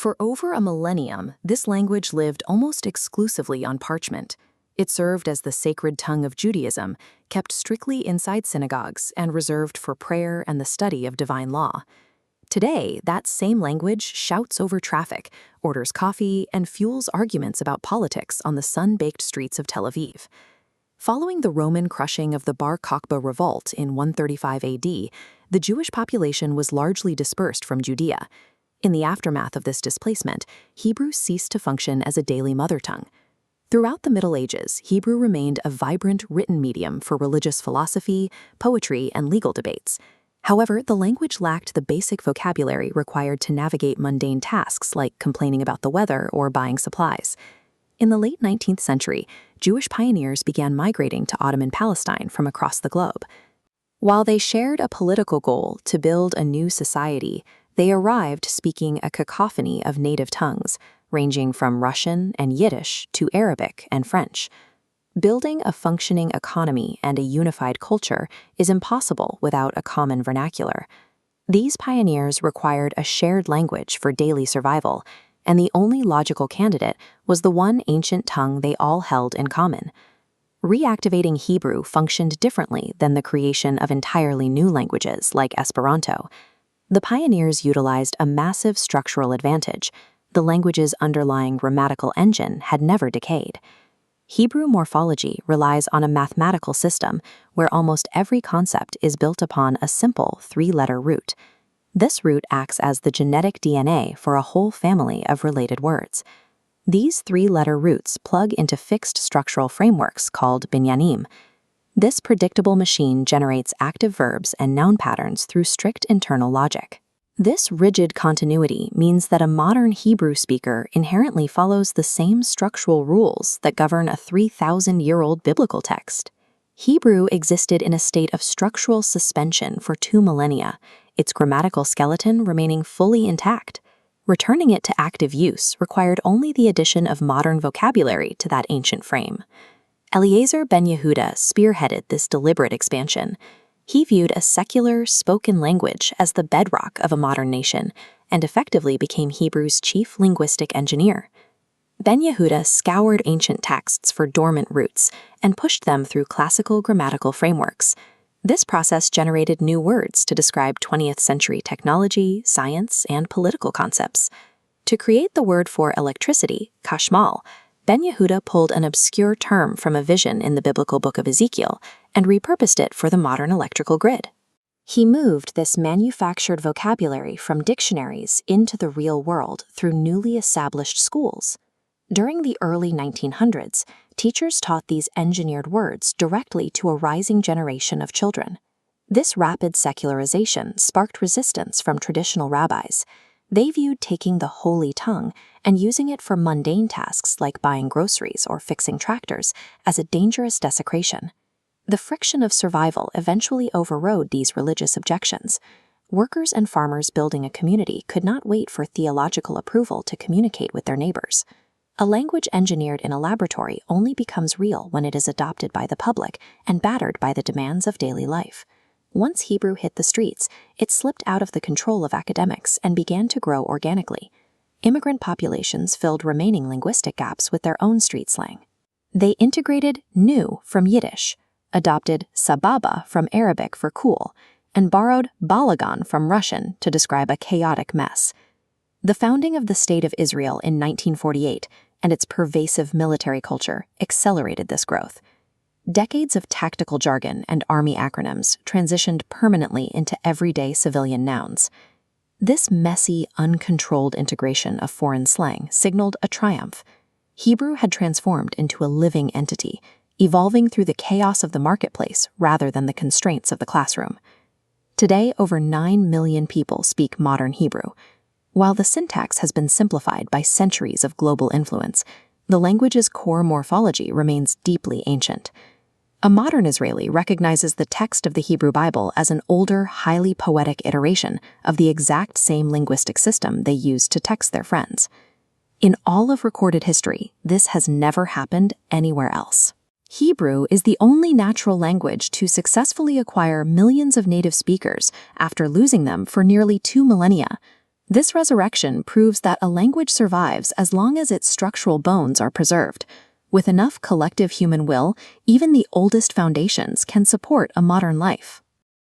For over a millennium, this language lived almost exclusively on parchment. It served as the sacred tongue of Judaism, kept strictly inside synagogues and reserved for prayer and the study of divine law. Today, that same language shouts over traffic, orders coffee, and fuels arguments about politics on the sun-baked streets of Tel Aviv. Following the Roman crushing of the Bar Kokhba revolt in 135 AD, the Jewish population was largely dispersed from Judea. In the aftermath of this displacement, Hebrew ceased to function as a daily mother tongue. Throughout the Middle Ages, Hebrew remained a vibrant written medium for religious philosophy, poetry, and legal debates. However, the language lacked the basic vocabulary required to navigate mundane tasks like complaining about the weather or buying supplies. In the late 19th century, Jewish pioneers began migrating to Ottoman Palestine from across the globe. While they shared a political goal to build a new society, they arrived speaking a cacophony of native tongues, ranging from Russian and Yiddish to Arabic and French. Building a functioning economy and a unified culture is impossible without a common vernacular. These pioneers required a shared language for daily survival, and the only logical candidate was the one ancient tongue they all held in common. Reactivating Hebrew functioned differently than the creation of entirely new languages like Esperanto. The pioneers utilized a massive structural advantage. The language's underlying grammatical engine had never decayed. Hebrew morphology relies on a mathematical system where almost every concept is built upon a simple three-letter root. This root acts as the genetic DNA for a whole family of related words. These three-letter roots plug into fixed structural frameworks called binyanim. This predictable machine generates active verbs and noun patterns through strict internal logic. This rigid continuity means that a modern Hebrew speaker inherently follows the same structural rules that govern a 3,000-year-old biblical text. Hebrew existed in a state of structural suspension for 2 millennia, its grammatical skeleton remaining fully intact. Returning it to active use required only the addition of modern vocabulary to that ancient frame. Eliezer ben Yehuda spearheaded this deliberate expansion. He viewed a secular, spoken language as the bedrock of a modern nation and effectively became Hebrew's chief linguistic engineer. Ben Yehuda scoured ancient texts for dormant roots and pushed them through classical grammatical frameworks. This process generated new words to describe 20th century technology, science, and political concepts. To create the word for electricity, kashmal, Ben Yehuda pulled an obscure term from a vision in the biblical book of Ezekiel and repurposed it for the modern electrical grid. He moved this manufactured vocabulary from dictionaries into the real world through newly established schools. During the early 1900s, teachers taught these engineered words directly to a rising generation of children. This rapid secularization sparked resistance from traditional rabbis. They viewed taking the holy tongue and using it for mundane tasks like buying groceries or fixing tractors as a dangerous desecration. The friction of survival eventually overrode these religious objections. Workers and farmers building a community could not wait for theological approval to communicate with their neighbors. A language engineered in a laboratory only becomes real when it is adopted by the public and battered by the demands of daily life. Once Hebrew hit the streets, it slipped out of the control of academics and began to grow organically. Immigrant populations filled remaining linguistic gaps with their own street slang. They integrated nu from Yiddish, adopted sababa from Arabic for cool, and borrowed balagan from Russian to describe a chaotic mess. The founding of the State of Israel in 1948 and its pervasive military culture accelerated this growth. Decades of tactical jargon and army acronyms transitioned permanently into everyday civilian nouns. This messy, uncontrolled integration of foreign slang signaled a triumph. Hebrew had transformed into a living entity, evolving through the chaos of the marketplace rather than the constraints of the classroom. Today, over 9 million people speak modern Hebrew. While the syntax has been simplified by centuries of global influence, the language's core morphology remains deeply ancient. A modern Israeli recognizes the text of the Hebrew Bible as an older, highly poetic iteration of the exact same linguistic system they used to text their friends. In all of recorded history, this has never happened anywhere else. Hebrew is the only natural language to successfully acquire millions of native speakers after losing them for nearly 2 millennia. This resurrection proves that a language survives as long as its structural bones are preserved. With enough collective human will, even the oldest foundations can support a modern life.